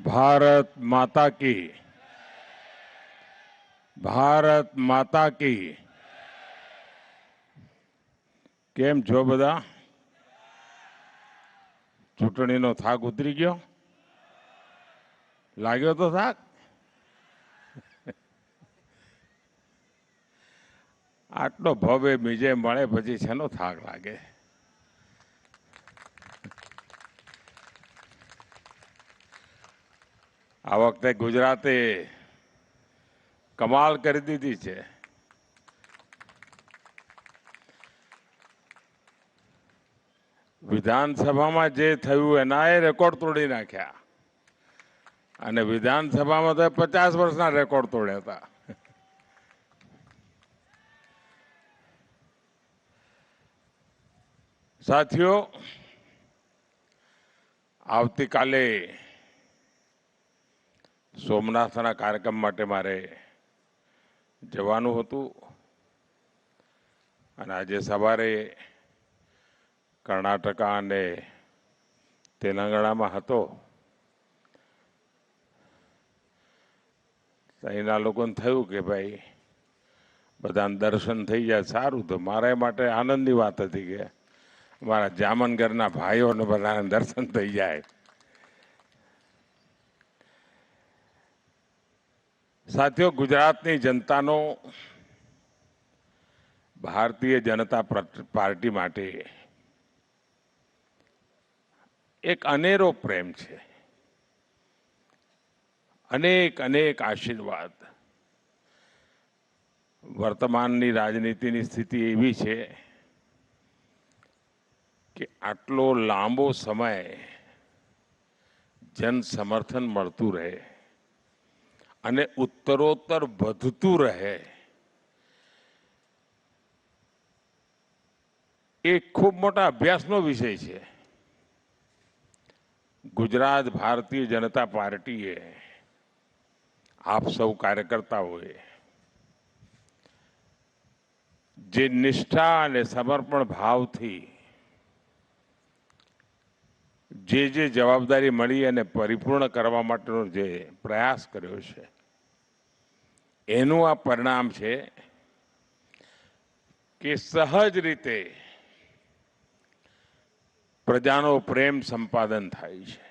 भारत माता की, भारत माता की। કેમ છો બધા? ચૂંટણીનો થાક ઉતરી ગયો? લાગ્યો તો થાક? આટલો ભવ્ય બીજે મળે પછી શેનો થાક લાગે? આ વખતે ગુજરાતે કમાલ કરી દીધી છે. વિધાનસભામાં જે થયું એનાએ રેકોર્ડ તોડી નાખ્યા અને વિધાનસભામાં તો 50 વર્ષના રેકોર્ડ તોડ્યા હતા. સાથીઓ, આવતીકાલે સોમનાથના કાર્યક્રમ માટે મારે જવાનું હતું અને આજે સવારે કર્ણાટક અને તેલંગાણામાં હતો. અહીંના લોકોને થયું કે ભાઈ બધાને દર્શન થઈ જાય સારું, તો મારા માટે આનંદની વાત હતી કે મારા જામનગરના ભાઈઓને બધાને દર્શન થઈ જાય. સાથીઓ, ગુજરાતની જનતાનો ભારતીય જનતા પાર્ટી માટે એક અનેરો પ્રેમ છે, અનેક અનેક આશીર્વાદ. વર્તમાનની રાજનીતિની સ્થિતિ એવી છે કે આટલો લાંબો સમય જન સમર્થન મળતું રહે અને ઉત્તરોત્તર વધતું રહે, એ ખૂબ મોટા અભ્યાસનો વિષય છે. ગુજરાત ભારતીય જનતા પાર્ટીએ આપ સૌ કાર્યકર્તાઓએ જે નિષ્ઠા અને સમર્પણ ભાવથી જે જવાબદારી મળી અને પરિપૂર્ણ કરવા માટેનો જે પ્રયાસ કર્યો છે, એનું આ પરિણામ છે કે સહજ રીતે પ્રજાનો પ્રેમ સંપાદન થાય છે.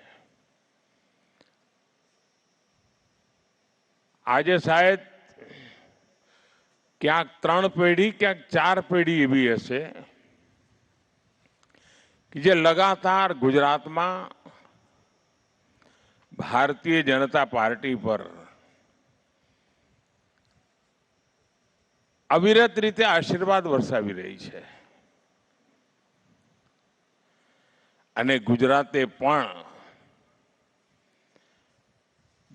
આજે શાયદ ક્યાંક 3 પેઢી ક્યાંક 4 પેઢી એવી હશે કે જે લગાતાર ગુજરાતમાં ભારતીય જનતા પાર્ટી પર અવિરત રીતે આશીર્વાદ વરસાવી રહી છે અને ગુજરાતે પણ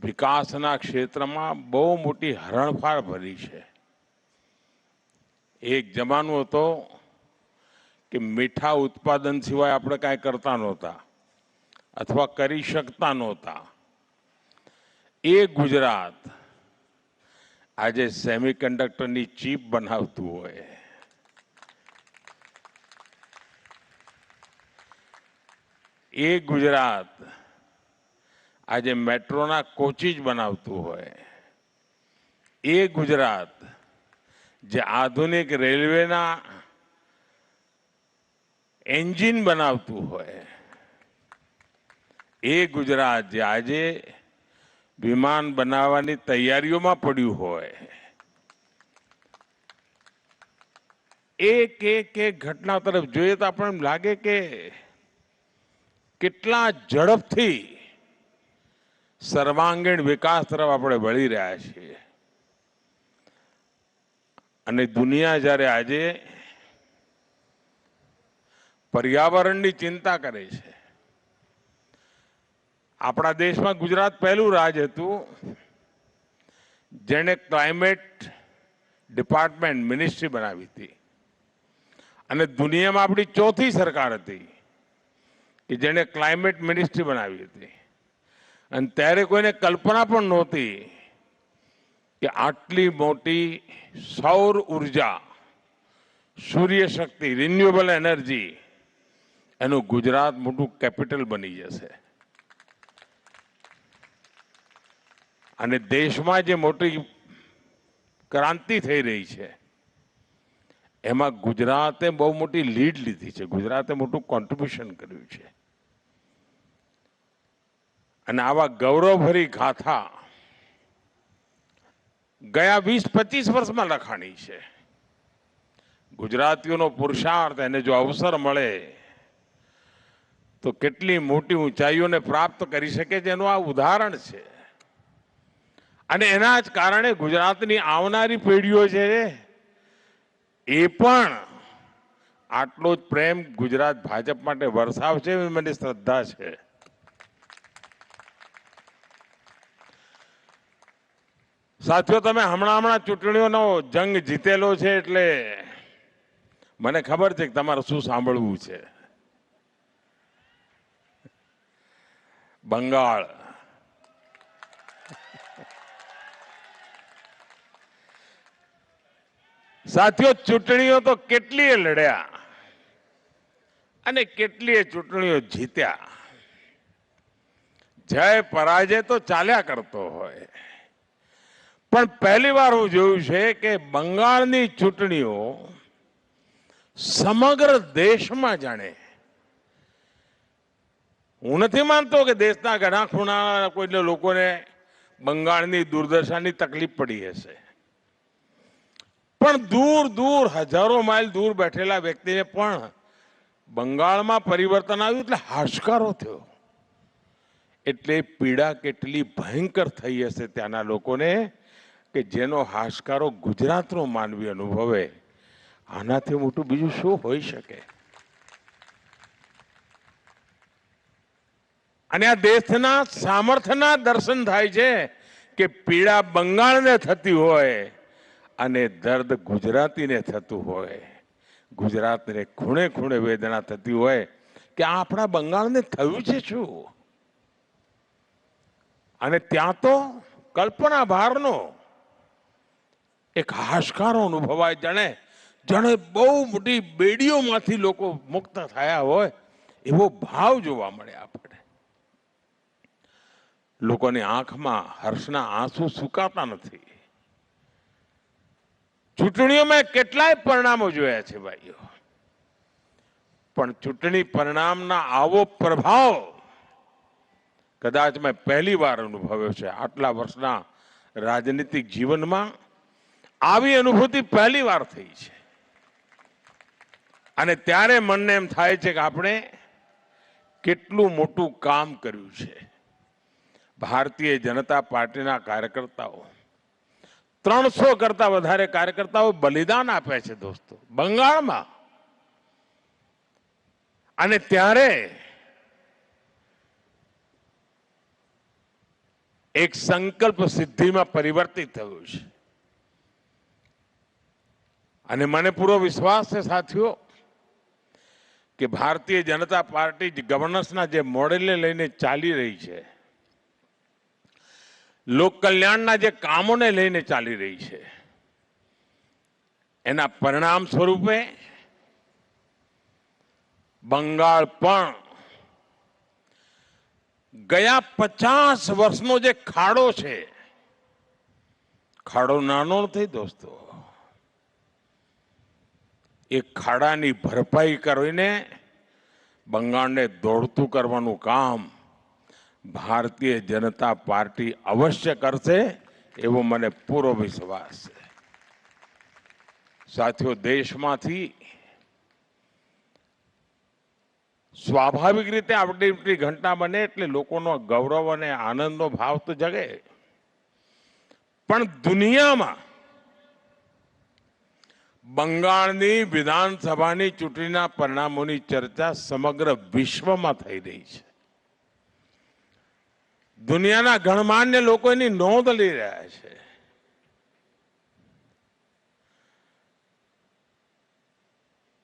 વિકાસના ક્ષેત્રમાં બહુ મોટી હરણફાળ ભરી છે. એક જમાનો હતો કે મીઠા ઉત્પાદન સિવાય આપણે કાંઈ કરતા નહોતા અથવા કરી શકતા નહોતા. એ ગુજરાત આજે સેમિકન્ડક્ટરની ચીપ બનાવતું હોય, એ ગુજરાત આજે મેટ્રોના કોચીજ બનાવતું હોય, એ ગુજરાત જે આધુનિક રેલવેના એન્જિન બનાવતું હોય, એ ગુજરાત જે આજે વિમાન બનાવવાની તૈયારીઓમાં પડ્યું હોય, એક ઘટના તરફ જોઈએ તો આપણને એમ લાગે કે કેટલા ઝડપથી સર્વાંગીણ વિકાસ તરફ આપણે વળી રહ્યા છીએ. અને દુનિયા જ્યારે આજે પર્યાવરણની ચિંતા કરે છે, આપણા દેશમાં ગુજરાત પહેલું રાજ્ય હતું જેણે ક્લાઇમેટ ડિપાર્ટમેન્ટ મિનિસ્ટ્રી બનાવી હતી અને દુનિયામાં આપણી ચોથી સરકાર હતી કે જેણે ક્લાઇમેટ મિનિસ્ટ્રી બનાવી હતી. અને ત્યારે કોઈને કલ્પના પણ નહોતી કે આટલી મોટી સૌર ઉર્જા, સૂર્ય શક્તિ, રિન્યુએબલ એનર્જી, એનું ગુજરાત મોટું કેપિટલ બની જશે. અને દેશમાં જે મોટી ક્રાંતિ થઈ રહી છે એમાં ગુજરાતે બહુ મોટી લીડ લીધી છે, ગુજરાતે મોટું કોન્ટ્રીબ્યુશન કર્યું છે. અને આવા ગૌરવભરી ગાથા ગયા 20-25 વર્ષમાં લખાણી છે. ગુજરાતીઓનો પુરુષાર્થ, એને જો અવસર મળે તો કેટલી મોટી ઊંચાઈઓને પ્રાપ્ત કરી શકે છે એનું આ ઉદાહરણ છે. અને એના જ કારણે ગુજરાતની આવનારી પેઢીઓ છે એ પણ આટલો જ પ્રેમ ગુજરાત ભાજપ માટે વરસાવશે એવી મને શ્રદ્ધા છે. સાથીઓ, તમે હમણાં ચૂંટણીઓનો જંગ જીતેલો છે એટલે મને ખબર છે કે તમારે શું સાંભળવું છે. બંગાળ, સાથીઓ, ચૂંટણીઓ તો કેટલીય લડ્યા અને કેટલીય ચૂંટણીઓ જીત્યા. જય પરાજય તો ચાલ્યા કરતો હોય, પણ પહેલી વાર હું જોયું છે કે બંગાળની ચૂંટણીઓ સમગ્ર દેશમાં જાણે, હું નથી માનતો કે દેશના ઘણા ખૂણા કોઈ લોકોને બંગાળની દુર્દશાની તકલીફ પડી હશે, પણ દૂર દૂર હજારો માઇલ દૂર બેઠેલા વ્યક્તિને પણ બંગાળમાં પરિવર્તન આવ્યું એટલે હાશકારો થયો. એટલે પીડા કેટલી ભયંકર થઈ હશે ત્યાંના લોકોને કે જેનો હાશકારો ગુજરાતનો માનવી અનુભવે. આનાથી મોટું બીજું શું હોઈ શકે? અને આ દેશના સામર્થ્યના દર્શન થાય છે કે પીડા બંગાળને થતી હોય અને દર્દ ગુજરાતીને થતું હોય, ગુજરાતને ખૂણે ખૂણે વેદના થતી હોય કે આપણા બંગાળને થયું છે શું? અને ત્યાં તો કલ્પના બહારનો એક હાશકારો અનુભવાય, જાણે બહુ મોટી બેડીઓમાંથી લોકો મુક્ત થયા હોય એવો ભાવ જોવા મળે આપણે. લોકોની આંખમાં હર્ષના આંસુ સુકાતા નથી. ચૂંટણીઓમાં કેટલાય પરિણામો જોયા છે ભાઈઓ, પણ ચૂંટણી પરિણામના આવો પ્રભાવ કદાચ મેં પહેલી વાર અનુભવ્યો છે. આટલા વર્ષના રાજનીતિક જીવનમાં આવી અનુભૂતિ પહેલી વાર થઈ છે. અને ત્યારે મનને એમ થાય છે કે આપણે કેટલું મોટું કામ કર્યું છે. ભારતીય જનતા પાર્ટીના કાર્યકર્તાઓ 300 કરતા વધારે કાર્યકર્તાઓ બલિદાન આપે છે દોસ્તો બંગાળમાં. અને ત્યારે એક સંકલ્પ સિદ્ધિમાં પરિવર્તિત થયું છે. અને મને પૂરો વિશ્વાસ છે સાથીઓ કે ભારતીય જનતા પાર્ટી ગવર્નન્સના જે મોડેલને લઈને ચાલી રહી છે, લોક કલ્યાણના જે કામોને લઈને ચાલી રહી છે, એના પરિણામ સ્વરૂપે બંગાળ પણ ગયા 50 વર્ષનો જે ખાડો છે, ખાડો નાનો નથી દોસ્તો, એ ખાડાની ભરપાઈ કરીને બંગાળને દોડતું કરવાનું કામ ભારતીય જનતા પાર્ટી અવશ્ય કરશે એવો મને પૂરો વિશ્વાસ છે. સાથીઓ, દેશમાંથી સ્વાભાવિક રીતે આવડી ઘટના બને એટલે લોકોનો ગૌરવ અને આનંદનો ભાવ તો જગે, પણ દુનિયામાં બંગાળની વિધાનસભાની ચૂંટણીના પરિણામોની ચર્ચા સમગ્ર વિશ્વમાં થઈ રહી છે. દુનિયાના ગણમાન્ય લોકો એની નોંધ લઈ રહ્યા છે.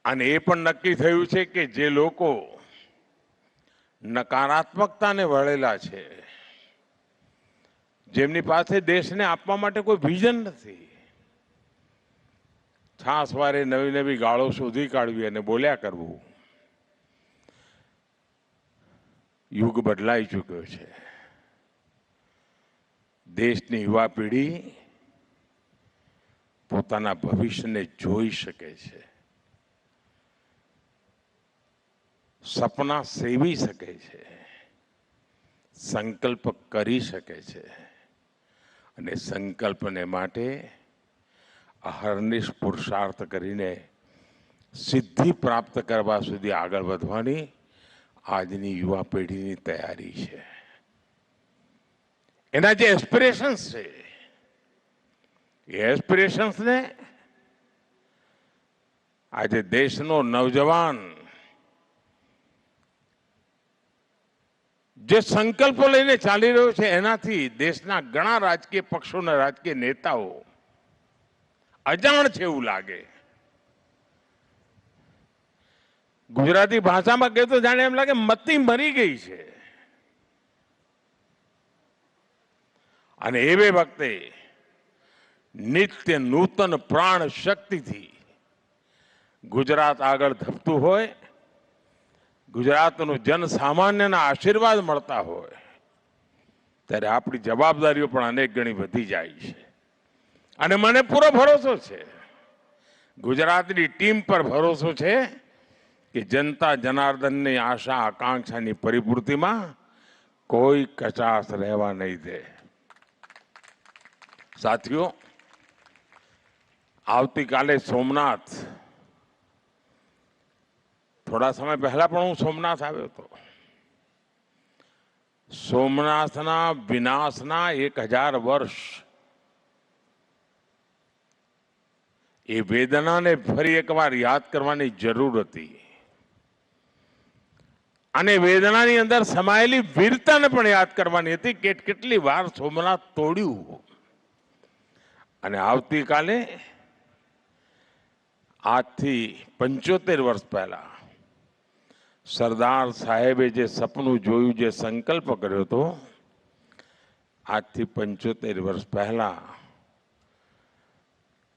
અને એ પણ નક્કી થયું છે કે જે લોકો નકારાત્મકતાને વળેલા છે, જેમની પાસે દેશને આપવા માટે કોઈ વિઝન નથી, છાસવારે નવી નવી ગાળો શોધી કાઢવી અને બોલ્યા કરવું, યુગ બદલાઈ ચૂક્યો છે. દેશની યુવા પેઢી પોતાના ભવિષ્યને જોઈ શકે છે, સપના સેવી શકે છે, સંકલ્પ કરી શકે છે અને સંકલ્પને માટે અહર્નિશ પુરુષાર્થ કરીને સિદ્ધિ પ્રાપ્ત કરવા સુધી આગળ વધવાની આજની યુવા પેઢીની તૈયારી છે. એના જે એસ્પિરેશન્સ છે એ એસ્પિરેશન્સને આજે દેશનો નવજવાન જે સંકલ્પો લઈને ચાલી રહ્યો છે એનાથી દેશના ઘણા રાજકીય પક્ષોના રાજકીય નેતાઓ અજાણ છે એવું લાગે. ગુજરાતી ભાષામાં કહે તો જાણે એમ લાગે મતી મરી ગઈ છે. અને એવે વખતે નિત્ય નૂતન પ્રાણ શક્તિથી ગુજરાત આગળ ધપતું હોય, ગુજરાતનું જન સામાન્યના આશીર્વાદ મળતા હોય ત્યારે આપણી જવાબદારીઓ પણ અનેક ગણી વધી જાય છે. અને મને પૂરો ભરોસો છે, ગુજરાતની ટીમ પર ભરોસો છે કે જનતા જનાર્દનની આશા આકાંક્ષાની પરિપૂર્તિમાં કોઈ કચાશ રહેવા નહીં દે. સાથીઓ, આવતીકાલે સોમનાથ, થોડા સમય પહેલા પણ હું સોમનાથ આવ્યો હતો. સોમનાથના વિનાશના 1000 વર્ષ એ વેદનાને ફરી એકવાર યાદ કરવાની જરૂર હતી અને વેદનાની અંદર સમાયેલી વીરતાને પણ યાદ કરવાની હતી કે કેટલી વાર સોમનાથ તોડ્યું. અને આવતીકાલે આજથી 75 વર્ષ પહેલા સરદાર સાહેબે જે સપનું જોયું, જે સંકલ્પ કર્યો હતો, આજથી 75 વર્ષ પહેલા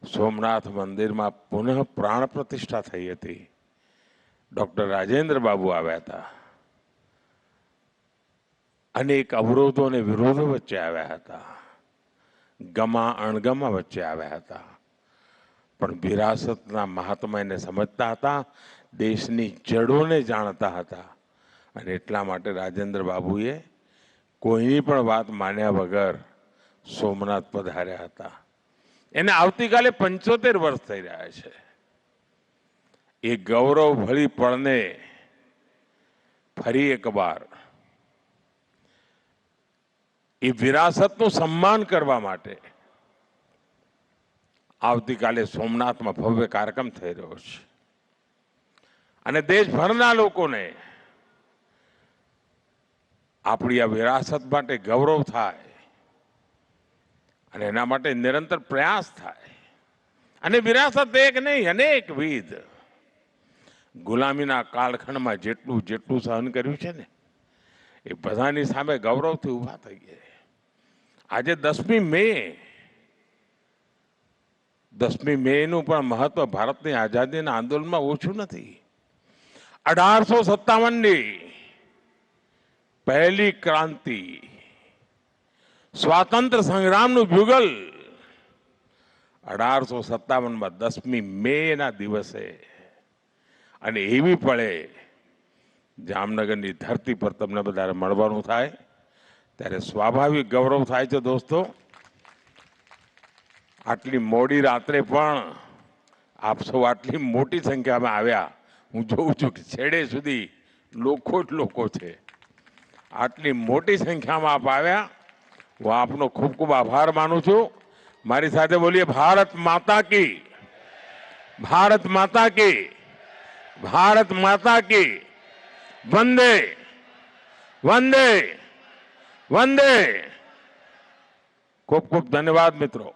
સોમનાથ મંદિરમાં પુનઃ પ્રાણ પ્રતિષ્ઠા થઈ હતી. ડોક્ટર રાજેન્દ્ર બાબુ આવ્યા હતા. અનેક અવરોધો અને વિરોધો વચ્ચે આવ્યા હતા, ગમા અણગમા વચ્ચે આવ્યા હતા, પણ વિરાસતના મહાત્માને સમજતા હતા, દેશની જડોને જાણતા હતા અને એટલા માટે રાજેન્દ્ર બાબુએ કોઈની પણ વાત માન્યા વગર સોમનાથ પધાર્યા હતા. એને આવતીકાલે 75 વર્ષ થઈ રહ્યા છે. એ ગૌરવ ભરી પળને ફરી એકવાર એ વિરાસતનું સન્માન કરવા માટે આવતીકાલે સોમનાથમાં ભવ્ય કાર્યક્રમ થઈ રહ્યો છે અને દેશભરના લોકોને આપણી આ વિરાસત માટે ગૌરવ થાય અને એના માટે નિરંતર પ્રયાસ થાય. અને વિરાસત એક નહીં, અનેકવિધ ગુલામીના કાળખંડમાં જેટલું જેટલું સહન કર્યું છે ને, એ બધાની સામે ગૌરવથી ઊભા થઈ ગયા. આજે 10મી મેનું પણ મહત્વ ભારતની આઝાદીના આંદોલનમાં ઓછું નથી. 1857ની પહેલી ક્રાંતિ, સ્વાતંત્ર્ય સંગ્રામનું યુગલ 1857માં 10મી મેના દિવસે, અને એવી પળે જામનગરની ધરતી પર તમને બધાને મળવાનું થાય ત્યારે સ્વાભાવિક ગૌરવ થાય છે. દોસ્તો, આટલી મોડી રાત્રે પણ આપ સૌ આટલી મોટી સંખ્યામાં આવ્યા. હું જોઉં છું કે છેડે સુધી લોકો જ લોકો છે. આટલી મોટી સંખ્યામાં આપ આવ્યા, હું આપનો ખૂબ ખૂબ આભાર માનું છું. મારી સાથે બોલીએ, ભારત માતા કી, ભારત માતા કી, ભારત માતા કી, વંદે વંદે વંદે. ખૂબ ખૂબ ધન્યવાદ મિત્રો.